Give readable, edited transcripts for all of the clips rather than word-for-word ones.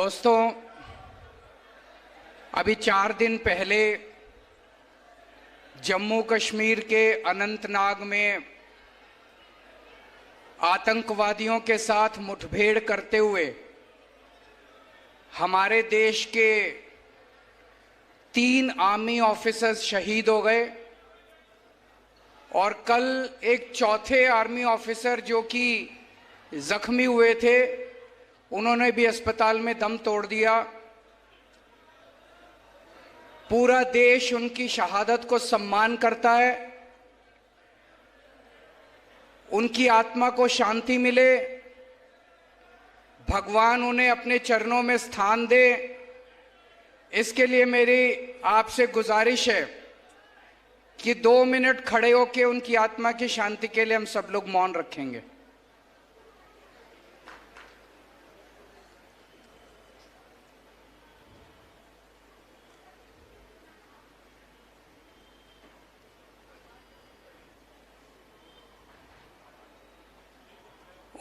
दोस्तों, अभी 4 दिन पहले जम्मू कश्मीर के अनंतनाग में आतंकवादियों के साथ मुठभेड़ करते हुए हमारे देश के 3 आर्मी ऑफिसर्स शहीद हो गए और कल एक चौथे आर्मी ऑफिसर जो कि जख्मी हुए थे, उन्होंने भी अस्पताल में दम तोड़ दिया। पूरा देश उनकी शहादत को सम्मान करता है। उनकी आत्मा को शांति मिले, भगवान उन्हें अपने चरणों में स्थान दे, इसके लिए मेरी आपसे गुजारिश है कि 2 मिनट खड़े होकर उनकी आत्मा की शांति के लिए हम सब लोग मौन रखेंगे।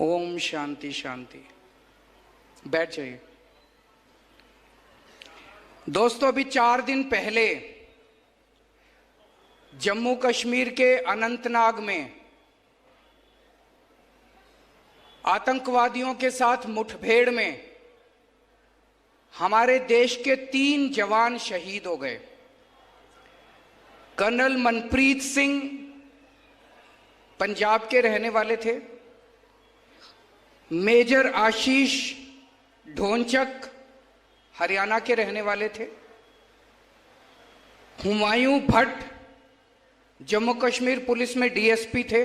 ओम शांति शांति। बैठ जाइए। दोस्तों, अभी 4 दिन पहले जम्मू कश्मीर के अनंतनाग में आतंकवादियों के साथ मुठभेड़ में हमारे देश के 3 जवान शहीद हो गए। कर्नल मनप्रीत सिंह पंजाब के रहने वाले थे, मेजर आशीष ढोंचक हरियाणा के रहने वाले थे, हुमायूं भट्ट जम्मू कश्मीर पुलिस में डीएसपी थे,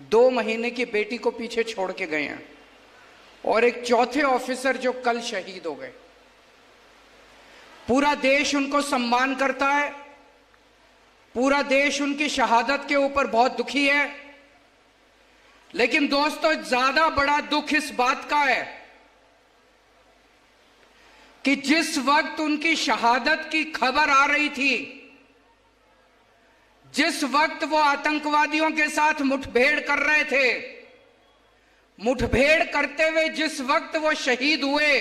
2 महीने की बेटी को पीछे छोड़ के गए हैं, और एक चौथे ऑफिसर जो कल शहीद हो गए। पूरा देश उनको सम्मान करता है, पूरा देश उनकी शहादत के ऊपर बहुत दुखी है। लेकिन दोस्तों, ज्यादा बड़ा दुख इस बात का है कि जिस वक्त उनकी शहादत की खबर आ रही थी, जिस वक्त वो आतंकवादियों के साथ मुठभेड़ कर रहे थे, मुठभेड़ करते हुए जिस वक्त वो शहीद हुए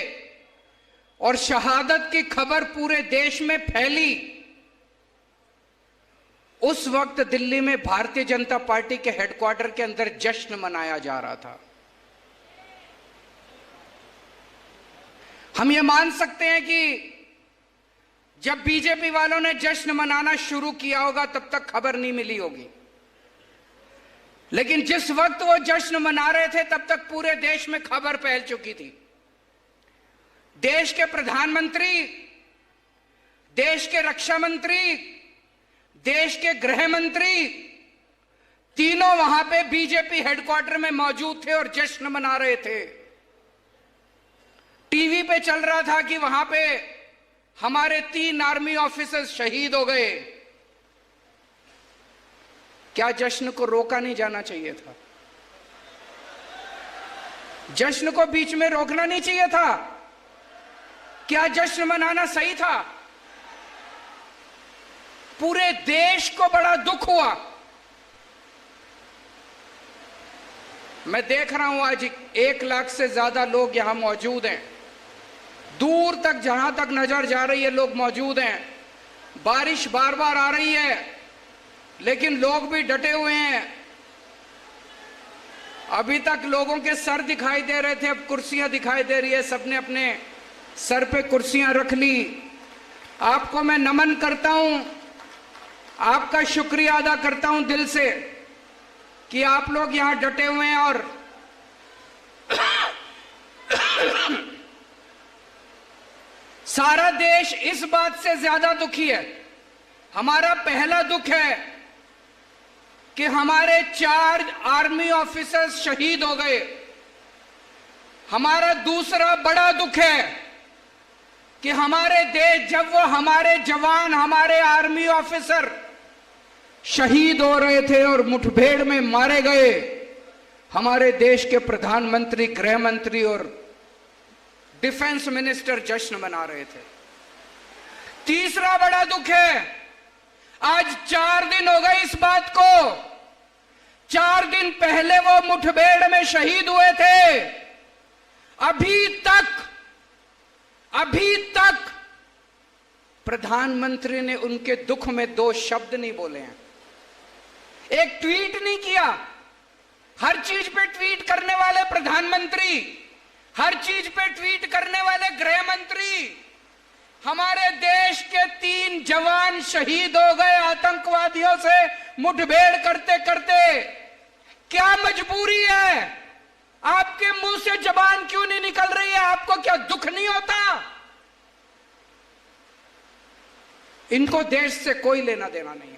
और शहादत की खबर पूरे देश में फैली, उस वक्त दिल्ली में भारतीय जनता पार्टी के हेडक्वार्टर के अंदर जश्न मनाया जा रहा था। हम ये मान सकते हैं कि जब बीजेपी वालों ने जश्न मनाना शुरू किया होगा तब तक खबर नहीं मिली होगी, लेकिन जिस वक्त वो जश्न मना रहे थे तब तक पूरे देश में खबर फैल चुकी थी। देश के प्रधानमंत्री, देश के रक्षा मंत्री, देश के गृह मंत्री, तीनों वहां पे बीजेपी हेडक्वार्टर में मौजूद थे और जश्न मना रहे थे। टीवी पे चल रहा था कि वहां पे हमारे 3 आर्मी ऑफिसर्स शहीद हो गए। क्या जश्न को रोका नहीं जाना चाहिए था? जश्न को बीच में रोकना नहीं चाहिए था? क्या जश्न मनाना सही था? पूरे देश को बड़ा दुख हुआ। मैं देख रहा हूं आज 1 लाख से ज्यादा लोग यहां मौजूद हैं। दूर तक, जहां तक नजर जा रही है, लोग मौजूद हैं। बारिश बार बार आ रही है, लेकिन लोग भी डटे हुए हैं। अभी तक लोगों के सर दिखाई दे रहे थे, अब कुर्सियां दिखाई दे रही है। सबने अपने सर पे कुर्सियां रख ली। आपको मैं नमन करता हूं, आपका शुक्रिया अदा करता हूं दिल से कि आप लोग यहां डटे हुए हैं। और सारा देश इस बात से ज्यादा दुखी है। हमारा पहला दुख है कि हमारे 4 आर्मी ऑफिसर्स शहीद हो गए। हमारा दूसरा बड़ा दुख है कि हमारे देश, जब वो हमारे जवान, हमारे आर्मी ऑफिसर शहीद हो रहे थे और मुठभेड़ में मारे गए, हमारे देश के प्रधानमंत्री, गृह मंत्री और डिफेंस मिनिस्टर जश्न मना रहे थे। तीसरा बड़ा दुख है, आज 4 दिन हो गए इस बात को। 4 दिन पहले वो मुठभेड़ में शहीद हुए थे, अभी तक अभी तक प्रधानमंत्री ने उनके दुख में 2 शब्द नहीं बोले हैं, एक ट्वीट नहीं किया। हर चीज पे ट्वीट करने वाले प्रधानमंत्री, हर चीज पे ट्वीट करने वाले गृह मंत्री, हमारे देश के 3 जवान शहीद हो गए आतंकवादियों से मुठभेड़ करते करते। क्या मजबूरी है? आपके मुंह से जबान क्यों नहीं निकल रही है? आपको क्या दुख नहीं होता? इनको देश से कोई लेना देना नहीं है।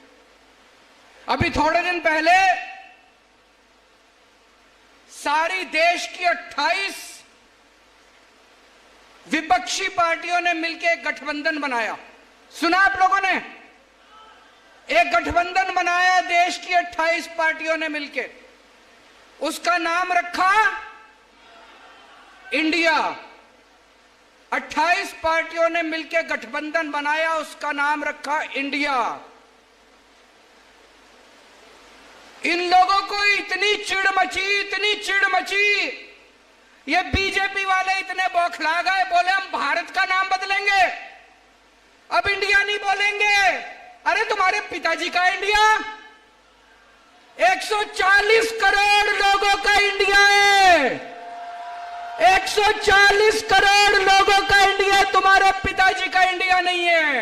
अभी थोड़े दिन पहले सारी देश की 28 विपक्षी पार्टियों ने मिलकर एक गठबंधन बनाया। सुना आप लोगों ने? एक गठबंधन बनाया देश की 28 पार्टियों ने मिलकर, उसका नाम रखा इंडिया। 28 पार्टियों ने मिलकर गठबंधन बनाया, उसका नाम रखा इंडिया। इन लोगों को इतनी चिढ़ मची, ये बीजेपी वाले इतने बौखला गए, बोले हम भारत का नाम बदलेंगे, अब इंडिया नहीं बोलेंगे। अरे तुम्हारे पिताजी का इंडिया, 140 करोड़ लोगों का इंडिया है, 140 करोड़ लोगों का इंडिया, तुम्हारे पिताजी का इंडिया नहीं है।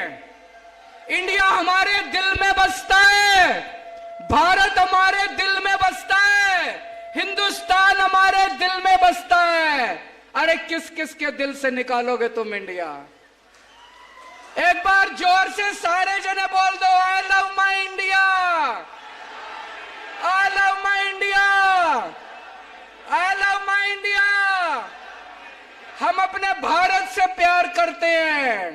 इंडिया हमारे दिल में बसता है, भारत हमारे दिल में बसता है, हिंदुस्तान हमारे दिल में बसता है। अरे किस किस के दिल से निकालोगे तुम इंडिया? एक बार जोर से सारे जने बोल दो, I love my India, I love my India, I love my India. हम अपने भारत से प्यार करते हैं।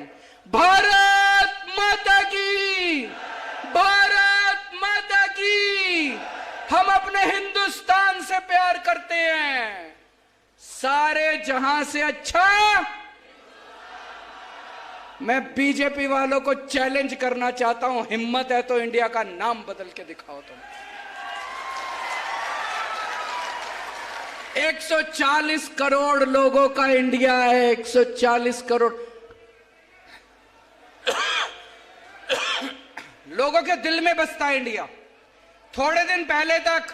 भारत माता की, भारत माता की। हम अपने हिंदुस्तान से प्यार करते हैं। सारे जहां से अच्छा। मैं बीजेपी वालों को चैलेंज करना चाहता हूं, हिम्मत है तो इंडिया का नाम बदल के दिखाओ तुम। 140 करोड़ लोगों का इंडिया है, 140 करोड़ लोगों के दिल में बसता है इंडिया। थोड़े दिन पहले तक,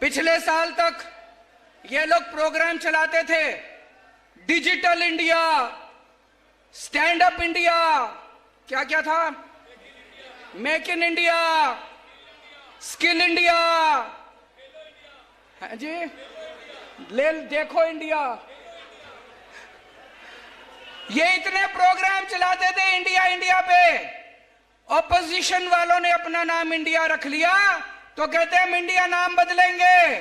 पिछले साल तक ये लोग प्रोग्राम चलाते थे, digital India, stand up India, क्या क्या था, make in India, skill India, है जी, ले देखो इंडिया। ये इतने प्रोग्राम चलाते थे इंडिया इंडिया पे। ऑपोजिशन वालों ने अपना नाम इंडिया रख लिया तो कहते हैं हम इंडिया नाम बदलेंगे।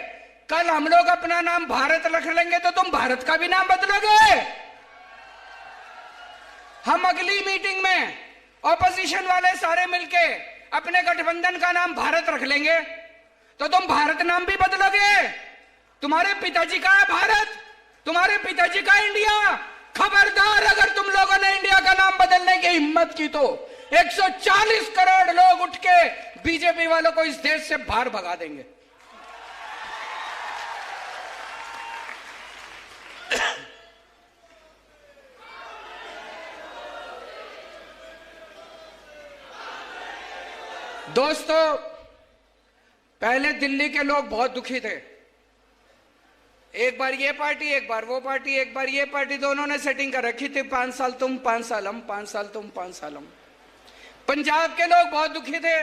कल हम लोग अपना नाम भारत रख लेंगे तो तुम भारत का भी नाम बदलोगे। हम अगली मीटिंग में ऑपोजिशन वाले सारे मिलके अपने गठबंधन का नाम भारत रख लेंगे तो तुम भारत नाम भी बदलोगे। तुम्हारे पिताजी का है भारत, तुम्हारे पिताजी का इंडिया। खबरदार अगर तुम लोगों ने इंडिया का नाम बदलने की हिम्मत की तो 140 करोड़ लोग उठ के बीजेपी वालों को इस देश से बाहर भगा देंगे। दोस्तों, पहले दिल्ली के लोग बहुत दुखी थे। एक बार ये पार्टी, एक बार वो पार्टी, एक बार ये पार्टी, दोनों ने सेटिंग कर रखी थी, 5 साल तुम, 5 साल हम, 5 साल तुम, 5 साल हम। पंजाब के लोग बहुत दुखी थे,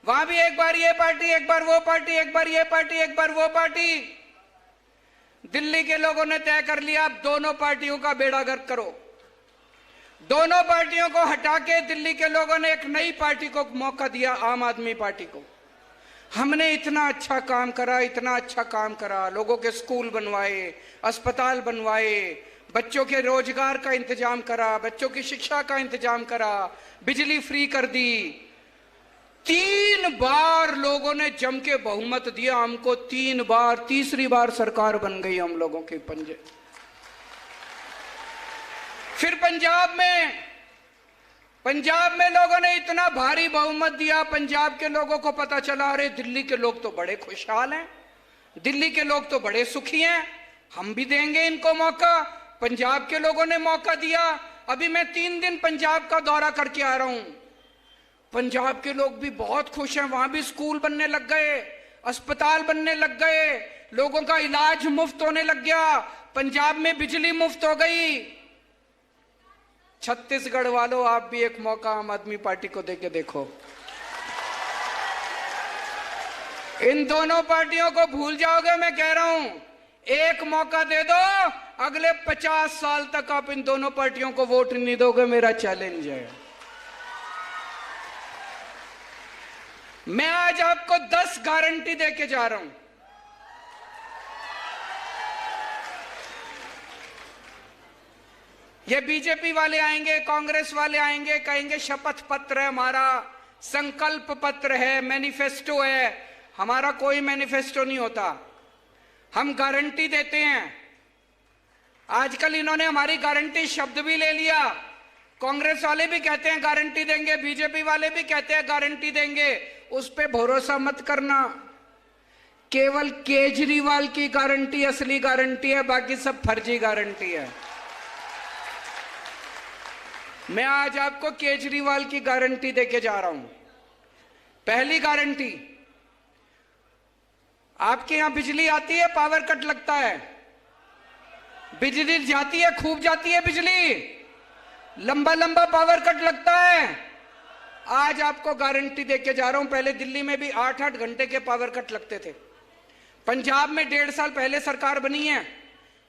वहां भी एक बार ये पार्टी, एक बार वो पार्टी, एक बार ये पार्टी, एक बार वो पार्टी। दिल्ली के लोगों ने तय कर लिया अब दोनों पार्टियों का बेड़ा गर्क करो। दोनों पार्टियों को हटा के दिल्ली के लोगों ने एक नई पार्टी को मौका दिया, आम आदमी पार्टी को। हमने इतना अच्छा काम करा, इतना अच्छा काम करा, लोगों के स्कूल बनवाए, अस्पताल बनवाए, बच्चों के रोजगार का इंतजाम करा, बच्चों की शिक्षा का इंतजाम करा, बिजली फ्री कर दी। 3 बार लोगों ने जम के बहुमत दिया हमको, 3 बार, तीसरी बार सरकार बन गई हम लोगों के पंजे। फिर पंजाब में लोगों ने इतना भारी बहुमत दिया, पंजाब के लोगों को पता चला अरे दिल्ली के लोग तो बड़े खुशहाल हैं, दिल्ली के लोग तो बड़े सुखी हैं, हम भी देंगे इनको मौका। पंजाब के लोगों ने मौका दिया। अभी मैं 3 दिन पंजाब का दौरा करके आ रहा हूं। पंजाब के लोग भी बहुत खुश हैं, वहां भी स्कूल बनने लग गए, अस्पताल बनने लग गए, लोगों का इलाज मुफ्त होने लग गया, पंजाब में बिजली मुफ्त हो गई। छत्तीसगढ़ वालों, आप भी एक मौका आम आदमी पार्टी को देके देखो। इन दोनों पार्टियों को भूल जाओगे, मैं कह रहा हूं। एक मौका दे दो, अगले 50 साल तक आप इन दोनों पार्टियों को वोट नहीं दोगे, मेरा चैलेंज है। मैं आज आपको 10 गारंटी देके जा रहा हूं। ये बीजेपी वाले आएंगे, कांग्रेस वाले आएंगे, कहेंगे शपथ पत्र है हमारा, संकल्प पत्र है, मैनिफेस्टो है। हमारा कोई मैनिफेस्टो नहीं होता, हम गारंटी देते हैं। आजकल इन्होंने हमारी गारंटी शब्द भी ले लिया। कांग्रेस वाले भी कहते हैं गारंटी देंगे, बीजेपी वाले भी कहते हैं गारंटी देंगे। उस पे भरोसा मत करना। केवल केजरीवाल की गारंटी असली गारंटी है, बाकी सब फर्जी गारंटी है। मैं आज आपको केजरीवाल की गारंटी देके जा रहा हूं। पहली गारंटी, आपके यहां बिजली आती है, पावर कट लगता है, बिजली जाती है, खूब जाती है बिजली, लंबा लंबा पावर कट लगता है। आज आपको गारंटी देके जा रहा हूं। पहले दिल्ली में भी 8-8 घंटे के पावर कट लगते थे। पंजाब में 1.5 साल पहले सरकार बनी है,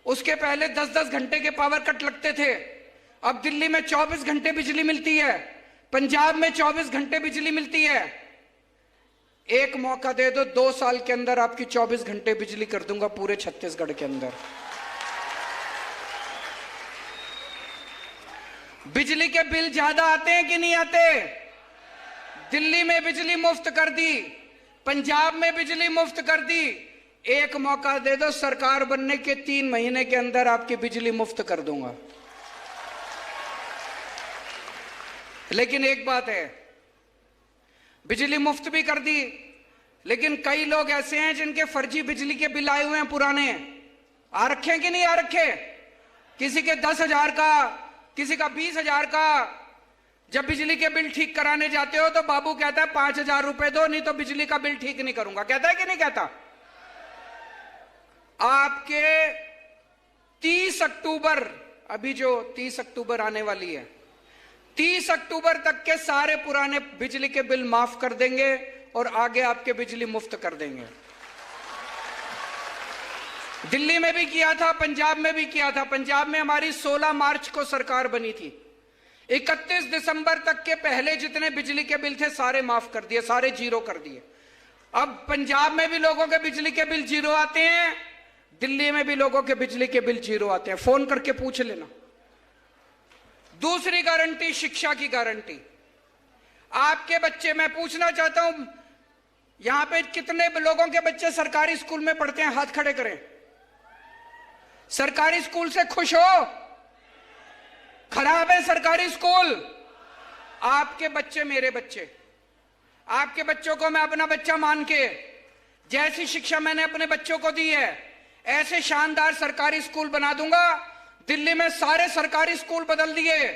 उसके पहले 10-10 घंटे के पावर कट लगते थे। अब दिल्ली में 24 घंटे बिजली मिलती है, पंजाब में 24 घंटे बिजली मिलती है। एक मौका दे दो, 2 साल के अंदर आपकी 24 घंटे बिजली कर दूंगा पूरे छत्तीसगढ़ के अंदर। बिजली के बिल ज्यादा आते हैं कि नहीं आते? दिल्ली में बिजली मुफ्त कर दी, पंजाब में बिजली मुफ्त कर दी। एक मौका दे दो, सरकार बनने के 3 महीने के अंदर आपकी बिजली मुफ्त कर दूंगा। लेकिन एक बात है, बिजली मुफ्त भी कर दी, लेकिन कई लोग ऐसे हैं जिनके फर्जी बिजली के बिल आए हुए हैं, पुराने आ रखे हैं कि नहीं आ रखे? किसी के 10,000 का, किसी का 20,000 का। जब बिजली के बिल ठीक कराने जाते हो तो बाबू कहता है 5,000 रुपए दो, नहीं तो बिजली का बिल ठीक नहीं करूंगा। कहता है कि नहीं कहता? आपके 30 अक्टूबर, अभी जो 30 अक्टूबर आने वाली है, 30 अक्टूबर तक के सारे पुराने बिजली के बिल माफ कर देंगे और आगे आपके बिजली मुफ्त कर देंगे। दिल्ली में भी किया था, पंजाब में भी किया था। पंजाब में हमारी 16 मार्च को सरकार बनी थी। 31 दिसंबर तक के पहले जितने बिजली के बिल थे सारे माफ कर दिए, सारे जीरो कर दिए। अब पंजाब में भी लोगों के बिजली के बिल जीरो आते हैं, दिल्ली में भी लोगों के बिजली के बिल जीरो आते हैं। फोन करके पूछ लेना। दूसरी गारंटी, शिक्षा की गारंटी। आपके बच्चे, मैं पूछना चाहता हूं, यहां पे कितने लोगों के बच्चे सरकारी स्कूल में पढ़ते हैं? हाथ खड़े करें। सरकारी स्कूल से खुश हो? खराब है सरकारी स्कूल? आपके बच्चे मेरे बच्चे, आपके बच्चों को मैं अपना बच्चा मान के, जैसी शिक्षा मैंने अपने बच्चों को दी है, ऐसे शानदार सरकारी स्कूल बना दूंगा। दिल्ली में सारे सरकारी स्कूल बदल दिए,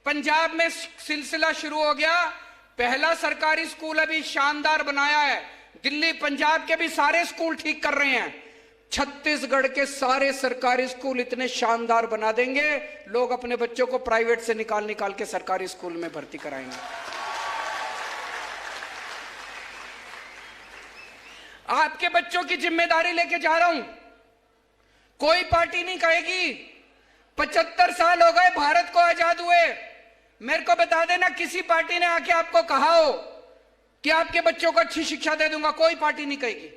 पंजाब में सिलसिला शुरू हो गया। पहला सरकारी स्कूल अभी शानदार बनाया है, दिल्ली पंजाब के भी सारे स्कूल ठीक कर रहे हैं। छत्तीसगढ़ के सारे सरकारी स्कूल इतने शानदार बना देंगे, लोग अपने बच्चों को प्राइवेट से निकाल निकाल के सरकारी स्कूल में भर्ती कराएंगे। आपके बच्चों की जिम्मेदारी लेके जा रहा हूं। कोई पार्टी नहीं कहेगी 75 साल हो गए भारत को आजाद हुए, मेरे को बता देना किसी पार्टी ने आके आपको कहा हो कि आपके बच्चों को अच्छी शिक्षा दे दूंगा। कोई पार्टी नहीं कहेगी।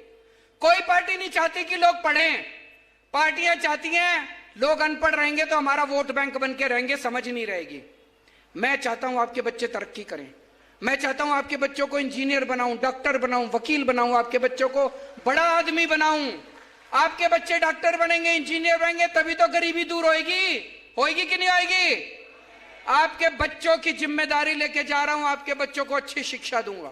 कोई पार्टी नहीं चाहती कि लोग पढ़ें। पार्टियां चाहती हैं लोग अनपढ़ रहेंगे तो हमारा वोट बैंक बन के रहेंगे, समझ नहीं रहेगी। मैं चाहता हूं आपके बच्चे तरक्की करें। मैं चाहता हूं आपके बच्चों को इंजीनियर बनाऊं, डॉक्टर बनाऊं, वकील बनाऊं, आपके बच्चों को बड़ा आदमी बनाऊं। आपके बच्चे डॉक्टर बनेंगे, इंजीनियर बनेंगे, तभी तो गरीबी दूर होगी। होगी कि नहीं होगी? आपके बच्चों की जिम्मेदारी लेके जा रहा हूं, आपके बच्चों को अच्छी शिक्षा दूंगा।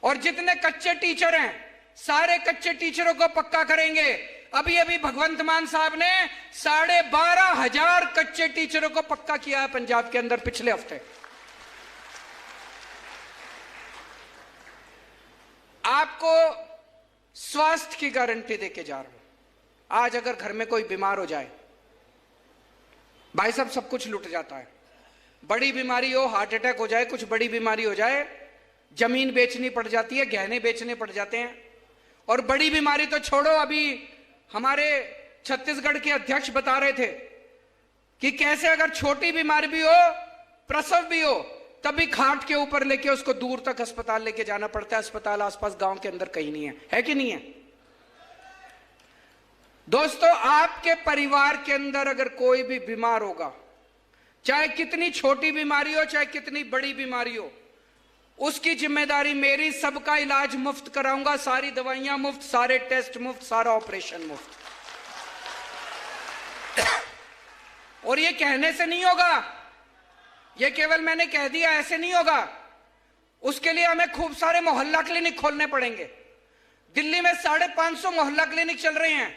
और जितने कच्चे टीचर हैं सारे कच्चे टीचरों को पक्का करेंगे। अभी अभी भगवंत मान साहब ने 12,500 कच्चे टीचरों को पक्का किया है पंजाब के अंदर पिछले हफ्ते। आपको स्वास्थ्य की गारंटी देके जा रहा हूं। आज अगर घर में कोई बीमार हो जाए, भाई साहब सब कुछ लुट जाता है। बड़ी बीमारी हो, हार्ट अटैक हो जाए, कुछ बड़ी बीमारी हो जाए, जमीन बेचनी पड़ जाती है, गहने बेचने पड़ जाते हैं। और बड़ी बीमारी तो छोड़ो, अभी हमारे छत्तीसगढ़ के अध्यक्ष बता रहे थे कि कैसे अगर छोटी बीमारी भी हो, प्रसव भी हो, तभी खाट के ऊपर लेके उसको दूर तक अस्पताल लेके जाना पड़ता है। अस्पताल आसपास गांव के अंदर कहीं नहीं है कि नहीं है? दोस्तों, आपके परिवार के अंदर अगर कोई भी बीमार होगा, चाहे कितनी छोटी बीमारी हो, चाहे कितनी बड़ी बीमारी हो, उसकी जिम्मेदारी मेरी। सबका इलाज मुफ्त कराऊंगा, सारी दवाइयां मुफ्त, सारे टेस्ट मुफ्त, सारा ऑपरेशन मुफ्त। और ये कहने से नहीं होगा, ये केवल मैंने कह दिया, ऐसे नहीं होगा। उसके लिए हमें खूब सारे मोहल्ला क्लिनिक खोलने पड़ेंगे। दिल्ली में 550 मोहल्ला क्लिनिक चल रहे हैं,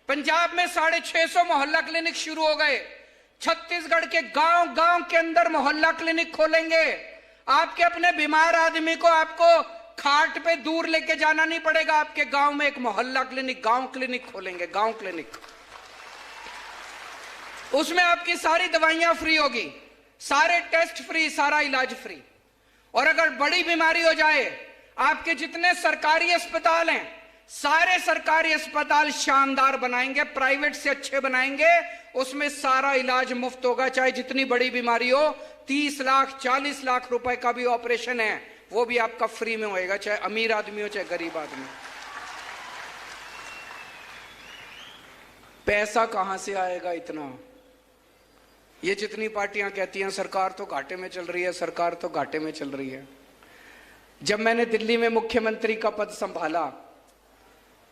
पंजाब में 650 मोहल्ला क्लिनिक शुरू हो गए। छत्तीसगढ़ के गांव गांव के अंदर मोहल्ला क्लिनिक खोलेंगे। आपके अपने बीमार आदमी को आपको खाट पे दूर लेके जाना नहीं पड़ेगा, आपके गांव में एक मोहल्ला क्लिनिक, गांव क्लिनिक खोलेंगे, गांव क्लिनिक। उसमें आपकी सारी दवाइयां फ्री होगी, सारे टेस्ट फ्री, सारा इलाज फ्री। और अगर बड़ी बीमारी हो जाए, आपके जितने सरकारी अस्पताल हैं, सारे सरकारी अस्पताल शानदार बनाएंगे, प्राइवेट से अच्छे बनाएंगे, उसमें सारा इलाज मुफ्त होगा। चाहे जितनी बड़ी बीमारी हो, 30 लाख 40 लाख रुपए का भी ऑपरेशन है, वो भी आपका फ्री में होएगा, चाहे अमीर आदमी हो चाहे गरीब आदमी। पैसा कहां से आएगा इतना? ये जितनी पार्टियां कहती हैं सरकार तो घाटे में चल रही है, सरकार तो घाटे में चल रही है। जब मैंने दिल्ली में मुख्यमंत्री का पद संभाला,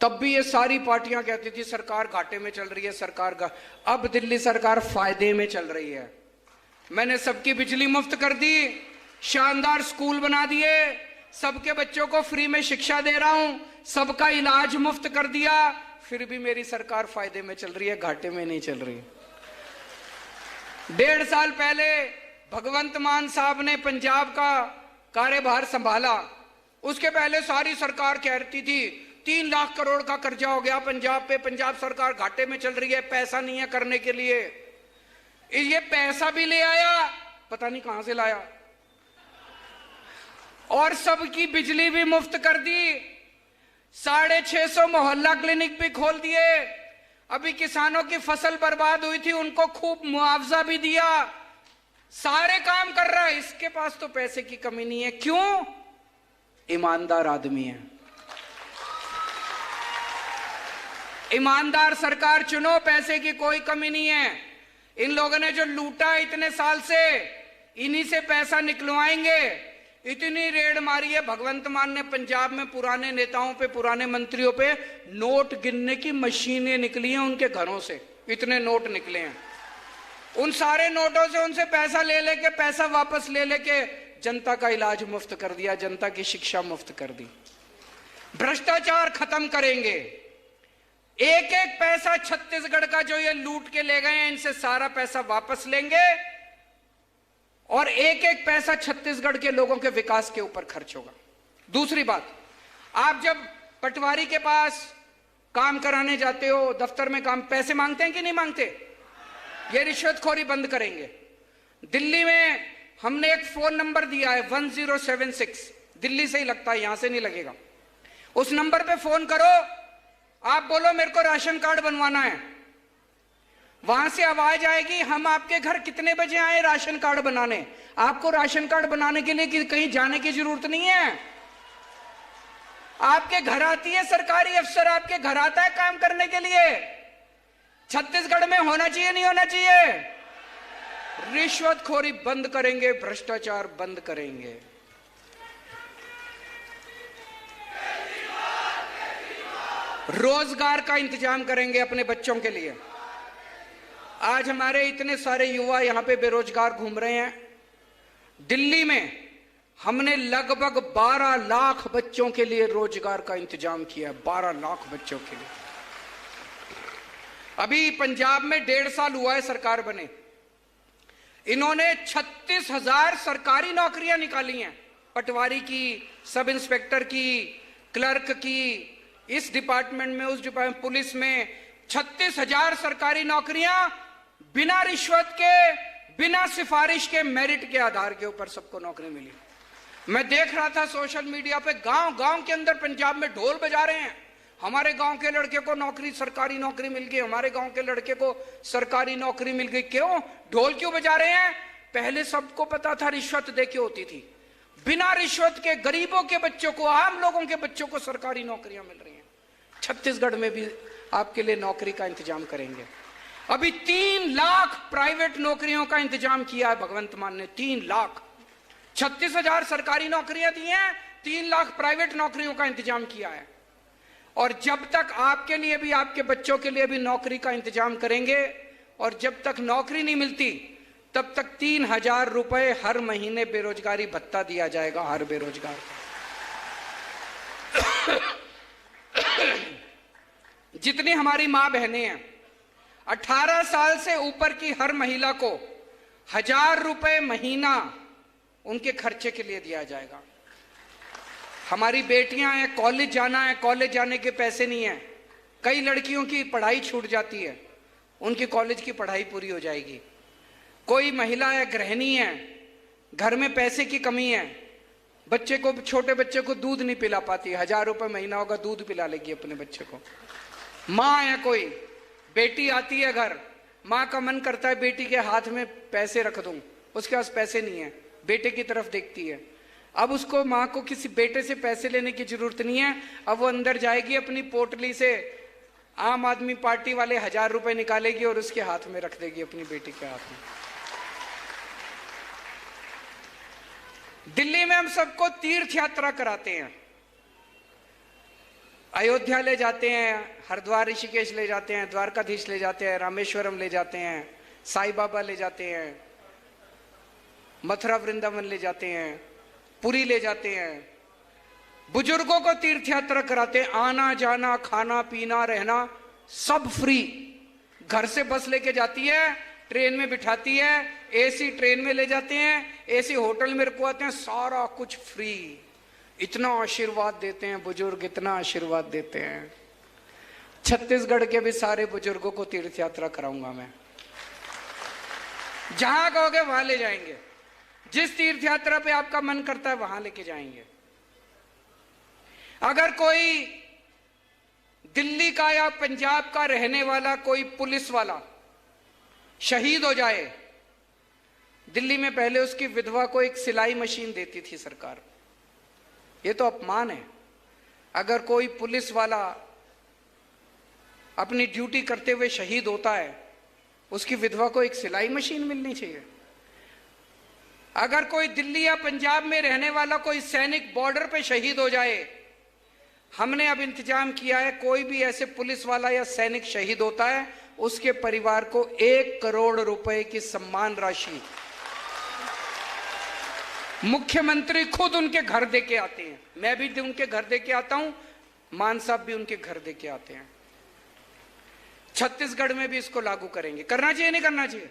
तब भी ये सारी पार्टियां कहती थी सरकार घाटे में चल रही है, सरकार अब दिल्ली सरकार फायदे में चल रही है। मैंने सबकी बिजली मुफ्त कर दी, शानदार स्कूल बना दिए, सबके बच्चों को फ्री में शिक्षा दे रहा हूं, सबका इलाज मुफ्त कर दिया। फिर भी मेरी सरकार फायदे में चल रही है, घाटे में नहीं चल रही। 1.5 साल पहले भगवंत मान साहब ने पंजाब का कार्यभार संभाला। उसके पहले सारी सरकार कहती थी 3 लाख करोड़ का कर्जा हो गया पंजाब पे, पंजाब सरकार घाटे में चल रही है, पैसा नहीं है करने के लिए। ये पैसा भी ले आया, पता नहीं कहां से लाया, और सबकी बिजली भी मुफ्त कर दी, 650 मोहल्ला क्लिनिक भी खोल दिए। अभी किसानों की फसल बर्बाद हुई थी, उनको खूब मुआवजा भी दिया, सारे काम कर रहा है। इसके पास तो पैसे की कमी नहीं है। क्यों? ईमानदार आदमी है। ईमानदार सरकार चुनो, पैसे की कोई कमी नहीं है। इन लोगों ने जो लूटा इतने साल से, इन्हीं से पैसा निकलवाएंगे। इतनी रेड मारी है भगवंत मान ने पंजाब में, पुराने नेताओं पे, पुराने मंत्रियों पे नोट गिनने की मशीनें निकली हैं उनके घरों से, इतने नोट निकले हैं। उन सारे नोटों से उनसे पैसा ले लेके, पैसा वापस ले लेके जनता का इलाज मुफ्त कर दिया, जनता की शिक्षा मुफ्त कर दी। भ्रष्टाचार खत्म करेंगे। एक एक पैसा छत्तीसगढ़ का जो ये लूट के ले गए हैं, इनसे सारा पैसा वापस लेंगे और एक एक पैसा छत्तीसगढ़ के लोगों के विकास के ऊपर खर्च होगा। दूसरी बात, आप जब पटवारी के पास काम कराने जाते हो, दफ्तर में काम, पैसे मांगते हैं कि नहीं मांगते? ये रिश्वतखोरी बंद करेंगे। दिल्ली में हमने एक फोन नंबर दिया है 1076, दिल्ली से ही लगता है, यहां से नहीं लगेगा। उस नंबर पे फोन करो, आप बोलो मेरे को राशन कार्ड बनवाना है, वहां से आवाज आएगी हम आपके घर कितने बजे आए राशन कार्ड बनाने। आपको राशन कार्ड बनाने के लिए कहीं जाने की जरूरत नहीं है, आपके घर आती है सरकारी अफसर, आपके घर आता है काम करने के लिए। छत्तीसगढ़ में होना चाहिए नहीं होना चाहिए? रिश्वतखोरी बंद करेंगे, भ्रष्टाचार बंद करेंगे। रोजगार का इंतजाम करेंगे अपने बच्चों के लिए। आज हमारे इतने सारे युवा यहां पे बेरोजगार घूम रहे हैं। दिल्ली में हमने लगभग 12 लाख बच्चों के लिए रोजगार का इंतजाम किया, 12 लाख बच्चों के लिए। अभी पंजाब में 1.5 साल हुआ है सरकार बने, इन्होंने 36,000 सरकारी नौकरियां निकाली हैं, पटवारी की, सब इंस्पेक्टर की, क्लर्क की, इस डिपार्टमेंट में, उस डिपार्टमेंट, पुलिस में 36,000 सरकारी नौकरियां बिना रिश्वत के, बिना सिफारिश के, मेरिट के आधार के ऊपर सबको नौकरी मिली। मैं देख रहा था सोशल मीडिया पे, गांव गांव के अंदर पंजाब में ढोल बजा रहे हैं, हमारे गांव के लड़के को नौकरी, सरकारी नौकरी मिल गई, हमारे गांव के लड़के को सरकारी नौकरी मिल गई। क्यों ढोल क्यों बजा रहे हैं? पहले सबको पता था रिश्वत देके होती थी, बिना रिश्वत के गरीबों के बच्चों को, आम लोगों के बच्चों को सरकारी नौकरियां मिल रही हैं। छत्तीसगढ़ में भी आपके लिए नौकरी का इंतजाम करेंगे। अभी 3 लाख प्राइवेट नौकरियों का इंतजाम किया है भगवंत मान ने, 3 लाख। 36,000 सरकारी नौकरियां दी हैं, 3 लाख प्राइवेट नौकरियों का इंतजाम किया है। और जब तक आपके लिए भी, आपके बच्चों के लिए भी नौकरी का इंतजाम करेंगे, और जब तक नौकरी नहीं मिलती तब तक 3,000 रुपए हर महीने बेरोजगारी भत्ता दिया जाएगा हर बेरोजगार को। जितनी हमारी मां बहनें हैं, 18 साल से ऊपर की हर महिला को 1,000 रुपए महीना उनके खर्चे के लिए दिया जाएगा। हमारी बेटियां हैं, कॉलेज जाना है, कॉलेज जाने के पैसे नहीं है, कई लड़कियों की पढ़ाई छूट जाती है, उनकी कॉलेज की पढ़ाई पूरी हो जाएगी। कोई महिला है, गृहिणी है, घर में पैसे की कमी है, बच्चे को, छोटे बच्चे को दूध नहीं पिला पाती, 1,000 रुपए महीना होगा, दूध पिला लेगी अपने बच्चे को। माँ है, कोई बेटी आती है घर, माँ का मन करता है बेटी के हाथ में पैसे रख दूं, उसके पास पैसे नहीं है, बेटे की तरफ देखती है। अब उसको, माँ को किसी बेटे से पैसे लेने की जरूरत नहीं है, अब वो अंदर जाएगी, अपनी पोटली से आम आदमी पार्टी वाले 1,000 रुपए निकालेगी और उसके हाथ में रख देगी, अपनी बेटी के हाथ में। दिल्ली में हम सबको तीर्थ यात्रा कराते हैं, अयोध्या ले जाते हैं, हरिद्वार ऋषिकेश ले जाते हैं, द्वारकाधीश ले जाते हैं, रामेश्वरम ले जाते हैं, साईं बाबा ले जाते हैं, मथुरा वृंदावन ले जाते हैं, पुरी ले जाते हैं। बुजुर्गों को तीर्थ यात्रा कराते हैं, आना जाना, खाना पीना, रहना सब फ्री। घर से बस लेके जाती है, ट्रेन में बिठाती है, एसी ट्रेन में ले जाते हैं, एसी होटल में रुकवाते हैं, सारा कुछ फ्री। इतना आशीर्वाद देते हैं बुजुर्ग, इतना आशीर्वाद देते हैं। छत्तीसगढ़ के भी सारे बुजुर्गों को तीर्थ यात्रा कराऊंगा मैं, जहां कहोगे वहां ले जाएंगे, जिस तीर्थ यात्रा पे आपका मन करता है वहां लेके जाएंगे। अगर कोई दिल्ली का या पंजाब का रहने वाला कोई पुलिस वाला शहीद हो जाए, दिल्ली में पहले उसकी विधवा को एक सिलाई मशीन देती थी सरकार, ये तो अपमान है। अगर कोई पुलिस वाला अपनी ड्यूटी करते हुए शहीद होता है, उसकी विधवा को एक सिलाई मशीन मिलनी चाहिए। अगर कोई दिल्ली या पंजाब में रहने वाला कोई सैनिक बॉर्डर पे शहीद हो जाए, हमने अब इंतजाम किया है, कोई भी ऐसे पुलिस वाला या सैनिक शहीद होता है, उसके परिवार को 1 करोड़ रुपए की सम्मान राशि मुख्यमंत्री खुद उनके घर दे के आते हैं। मैं भी उनके घर दे के आता हूं, मान साहब भी उनके घर दे के आते हैं। छत्तीसगढ़ में भी इसको लागू करेंगे। करना चाहिए नहीं करना चाहिए?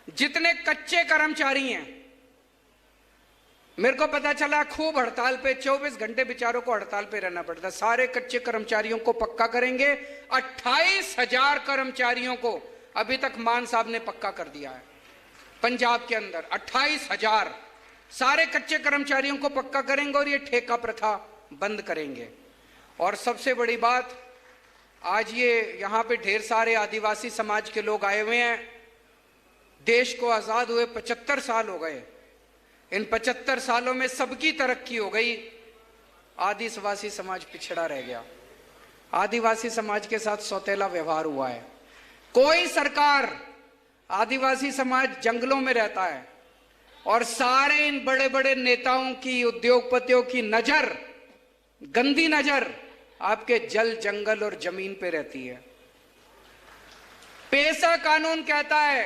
जितने कच्चे कर्मचारी हैं, मेरे को पता चला खूब हड़ताल पे, 24 घंटे बेचारों को हड़ताल पे रहना पड़ता, सारे कच्चे कर्मचारियों को पक्का करेंगे। 28,000 कर्मचारियों को अभी तक मान साहब ने पक्का कर दिया है पंजाब के अंदर। 28,000 सारे कच्चे कर्मचारियों को पक्का करेंगे और ये ठेका प्रथा बंद करेंगे। और सबसे बड़ी बात, आज ये यहां पे ढेर सारे आदिवासी समाज के लोग आए हुए हैं। देश को आजाद हुए 75 साल हो गए, इन 75 सालों में सबकी तरक्की हो गई, आदिवासी समाज पिछड़ा रह गया। आदिवासी समाज के साथ सौतेला व्यवहार हुआ है। कोई सरकार, आदिवासी समाज जंगलों में रहता है और सारे इन बड़े बड़े नेताओं की, उद्योगपतियों की नजर, गंदी नजर आपके जल, जंगल और जमीन पे रहती है। पेशा कानून कहता है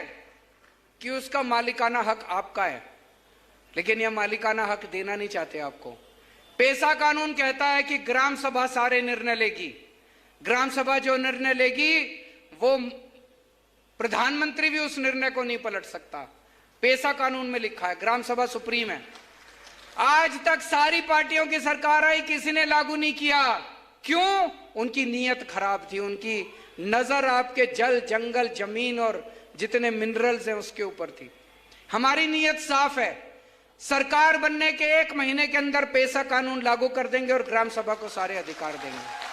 कि उसका मालिकाना हक आपका है, लेकिन यह मालिकाना हक देना नहीं चाहते आपको। पेशा कानून कहता है कि ग्राम सभा सारे निर्णय लेगी, ग्राम सभा जो निर्णय लेगी वो प्रधानमंत्री भी उस निर्णय को नहीं पलट सकता। पेशा कानून में लिखा है, ग्राम सभा सुप्रीम है। आज तक सारी पार्टियों की सरकार आई, किसी ने लागू नहीं किया। क्यों? उनकी नीयत खराब थी, उनकी नजर आपके जल जंगल जमीन और जितने मिनरल्स हैं उसके ऊपर थी। हमारी नीयत साफ है, सरकार बनने के 1 महीने के अंदर पेशा कानून लागू कर देंगे और ग्राम सभा को सारे अधिकार देंगे।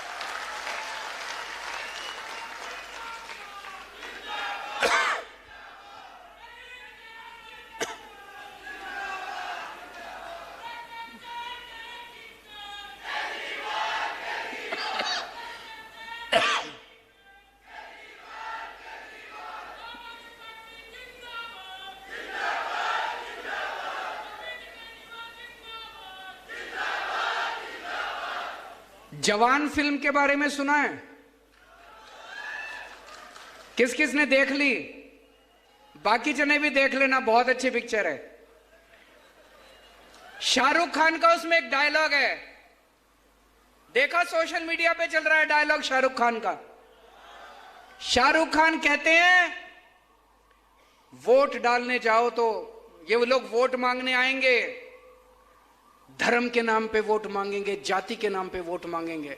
जवान फिल्म के बारे में सुना है? किस किस ने देख ली? बाकी जने भी देख लेना, बहुत अच्छी पिक्चर है। शाहरुख खान का उसमें एक डायलॉग है, देखा सोशल मीडिया पे चल रहा है डायलॉग शाहरुख खान का। शाहरुख खान कहते हैं वोट डालने जाओ तो ये लोग वोट मांगने आएंगे, धर्म के नाम पे वोट मांगेंगे, जाति के नाम पे वोट मांगेंगे।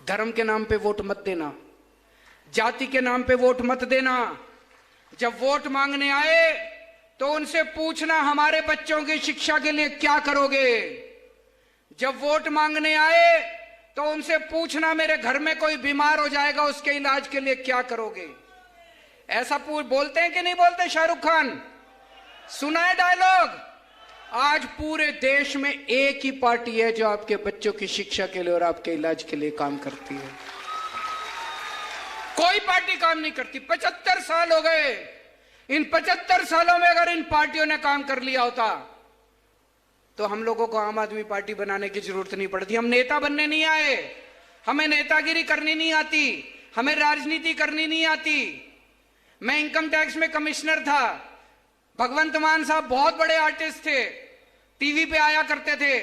धर्म के नाम पे वोट मत देना, जाति के नाम पे वोट मत देना। जब वोट मांगने आए तो उनसे पूछना हमारे बच्चों की शिक्षा के लिए क्या करोगे। जब वोट मांगने आए तो उनसे पूछना मेरे घर में कोई बीमार हो जाएगा उसके इलाज के लिए क्या करोगे। ऐसा बोलते हैं कि नहीं बोलते शाहरुख खान? सुना है डायलॉग? आज पूरे देश में एक ही पार्टी है जो आपके बच्चों की शिक्षा के लिए और आपके इलाज के लिए काम करती है। कोई पार्टी काम नहीं करती। 75 साल हो गए। इन 75 सालों में अगर इन पार्टियों ने काम कर लिया होता तो हम लोगों को आम आदमी पार्टी बनाने की जरूरत नहीं पड़ती। हम नेता बनने नहीं आए, हमें नेतागिरी करनी नहीं आती, हमें राजनीति करनी नहीं आती। मैं इनकम टैक्स में कमिश्नर था। भगवंत मान साहब बहुत बड़े आर्टिस्ट थे, टीवी पे आया करते थे।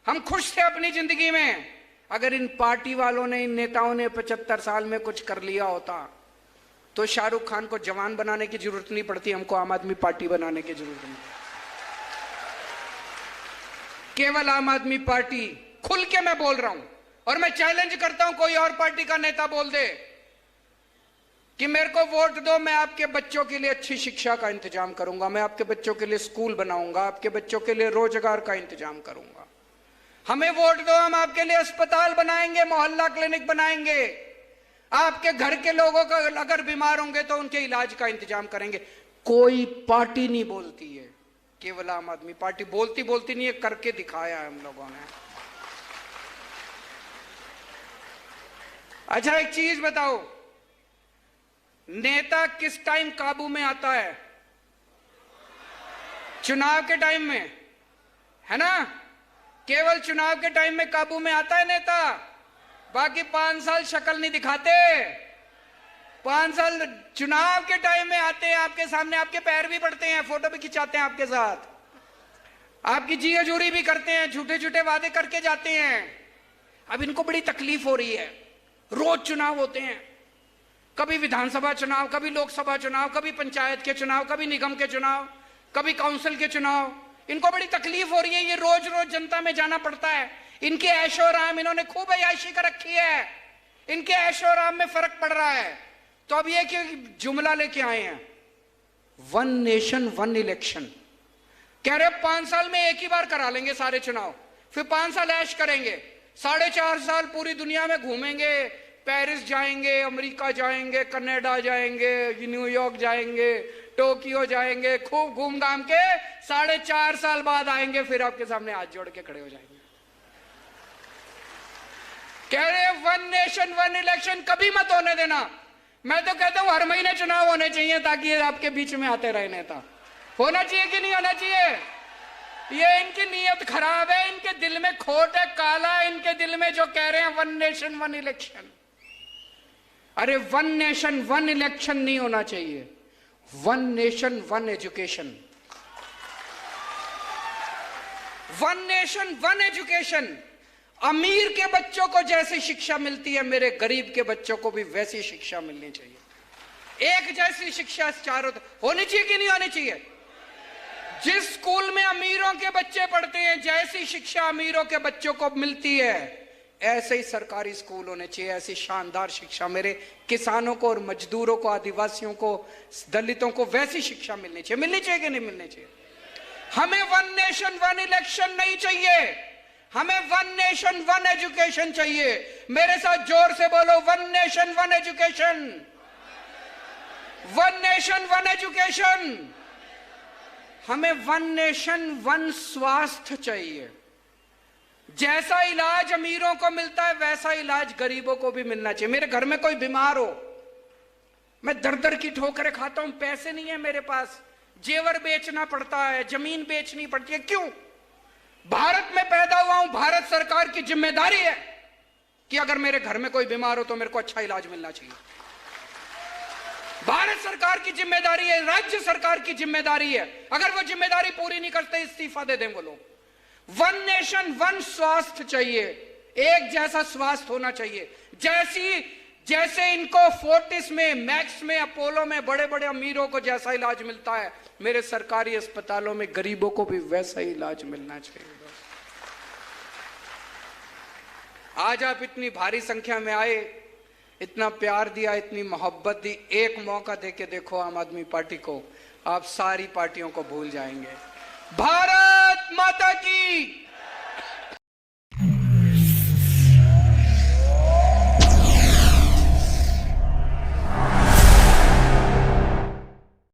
हम खुश थे अपनी जिंदगी में। अगर इन पार्टी वालों ने, इन नेताओं ने 75 साल में कुछ कर लिया होता तो शाहरुख खान को जवान बनाने की जरूरत नहीं पड़ती, हमको आम आदमी पार्टी बनाने की जरूरत नहीं। केवल आम आदमी पार्टी, खुल के मैं बोल रहा हूं और मैं चैलेंज करता हूं कोई और पार्टी का नेता बोल दे कि मेरे को वोट दो, मैं आपके बच्चों के लिए अच्छी शिक्षा का इंतजाम करूंगा, मैं आपके बच्चों के लिए स्कूल बनाऊंगा, आपके बच्चों के लिए रोजगार का इंतजाम करूंगा। हमें वोट दो, हम आपके लिए अस्पताल बनाएंगे, मोहल्ला क्लिनिक बनाएंगे, आपके घर के लोगों का अगर बीमार होंगे तो उनके इलाज का इंतजाम करेंगे। कोई पार्टी नहीं बोलती है, केवल आम आदमी पार्टी बोलती नहीं है, करके दिखाया है हम लोगों ने। अच्छा एक चीज बताओ, नेता किस टाइम काबू में आता है? चुनाव के टाइम में, है ना? केवल चुनाव के टाइम में काबू में आता है नेता। बाकी 5 साल शक्ल नहीं दिखाते। 5 साल चुनाव के टाइम में आते हैं, आपके सामने आपके पैर भी पड़ते हैं, फोटो भी खिंचाते हैं आपके साथ, आपकी जी हजूरी भी करते हैं, झूठे झूठे वादे करके जाते हैं। अब इनको बड़ी तकलीफ हो रही है, रोज चुनाव होते हैं, कभी विधानसभा चुनाव, कभी लोकसभा चुनाव, कभी पंचायत के चुनाव, कभी निगम के चुनाव, कभी काउंसिल के चुनाव। इनको बड़ी तकलीफ हो रही है, ये रोज रोज जनता में जाना पड़ता है। इनके ऐशो आराम, इन्होंने खूब अय्याशी कर रखी है, इनके ऐशो आराम में फर्क पड़ रहा है। तो अब ये कि जुमला लेके आए हैं, 1 नेशन 1 इलेक्शन। कह रहे 5 साल में एक ही बार करा लेंगे सारे चुनाव, फिर 5 साल ऐश करेंगे, 4.5 साल पूरी दुनिया में घूमेंगे, पेरिस जाएंगे, अमेरिका जाएंगे, कनाडा जाएंगे, न्यूयॉर्क जाएंगे, टोक्यो जाएंगे, खूब घूम घाम के 4.5 साल बाद आएंगे, फिर आपके सामने हाथ जोड़ के खड़े हो जाएंगे। कह रहे 1 नेशन 1 इलेक्शन कभी मत होने देना। मैं तो कहता हूं हर महीने चुनाव होने चाहिए ताकि आपके बीच में आते रहे नेता। होना चाहिए कि नहीं होना चाहिए? ये इनकी नीयत खराब है, इनके दिल में खोट है, काला है इनके दिल में, जो कह रहे हैं 1 नेशन 1 इलेक्शन। अरे 1 नेशन 1 इलेक्शन नहीं होना चाहिए, 1 नेशन 1 एजुकेशन। 1 nation 1 education. अमीर के बच्चों को जैसी शिक्षा मिलती है, मेरे गरीब के बच्चों को भी वैसी शिक्षा मिलनी चाहिए। एक जैसी शिक्षा चारों होनी चाहिए कि नहीं होनी चाहिए? जिस स्कूल में अमीरों के बच्चे पढ़ते हैं, जैसी शिक्षा अमीरों के बच्चों को मिलती है, ऐसे ही सरकारी स्कूल होने चाहिए। ऐसी शानदार शिक्षा मेरे किसानों को और मजदूरों को, आदिवासियों को, दलितों को वैसी शिक्षा मिलनी चाहिए। मिलनी चाहिए कि नहीं मिलनी चाहिए? हमें वन नेशन वन इलेक्शन नहीं चाहिए, हमें वन नेशन वन एजुकेशन चाहिए। मेरे साथ जोर से बोलो, one nation one education, one nation one education. हमें वन नेशन वन स्वास्थ्य चाहिए। जैसा इलाज अमीरों को मिलता है, वैसा इलाज गरीबों को भी मिलना चाहिए। मेरे घर में कोई बीमार हो, मैं दर दर की ठोकरें खाता हूं, पैसे नहीं है मेरे पास, जेवर बेचना पड़ता है, जमीन बेचनी पड़ती है। क्यों? भारत में पैदा हुआ हूं, भारत सरकार की जिम्मेदारी है कि अगर मेरे घर में कोई बीमार हो तो मेरे को अच्छा इलाज मिलना चाहिए। भारत सरकार की जिम्मेदारी है, राज्य सरकार की जिम्मेदारी है। अगर वो जिम्मेदारी पूरी नहीं करते, इस्तीफा दे दें वो लोग। वन नेशन वन स्वास्थ्य चाहिए, एक जैसा स्वास्थ्य होना चाहिए। जैसे इनको फोर्टिस में, मैक्स में, अपोलो में बड़े बड़े अमीरों को जैसा इलाज मिलता है, मेरे सरकारी अस्पतालों में गरीबों को भी वैसा ही इलाज मिलना चाहिए। आज आप इतनी भारी संख्या में आए, इतना प्यार दिया, इतनी मोहब्बत दी। एक मौका देके देखो आम आदमी पार्टी को, आप सारी पार्टियों को भूल जाएंगे। भारत माता की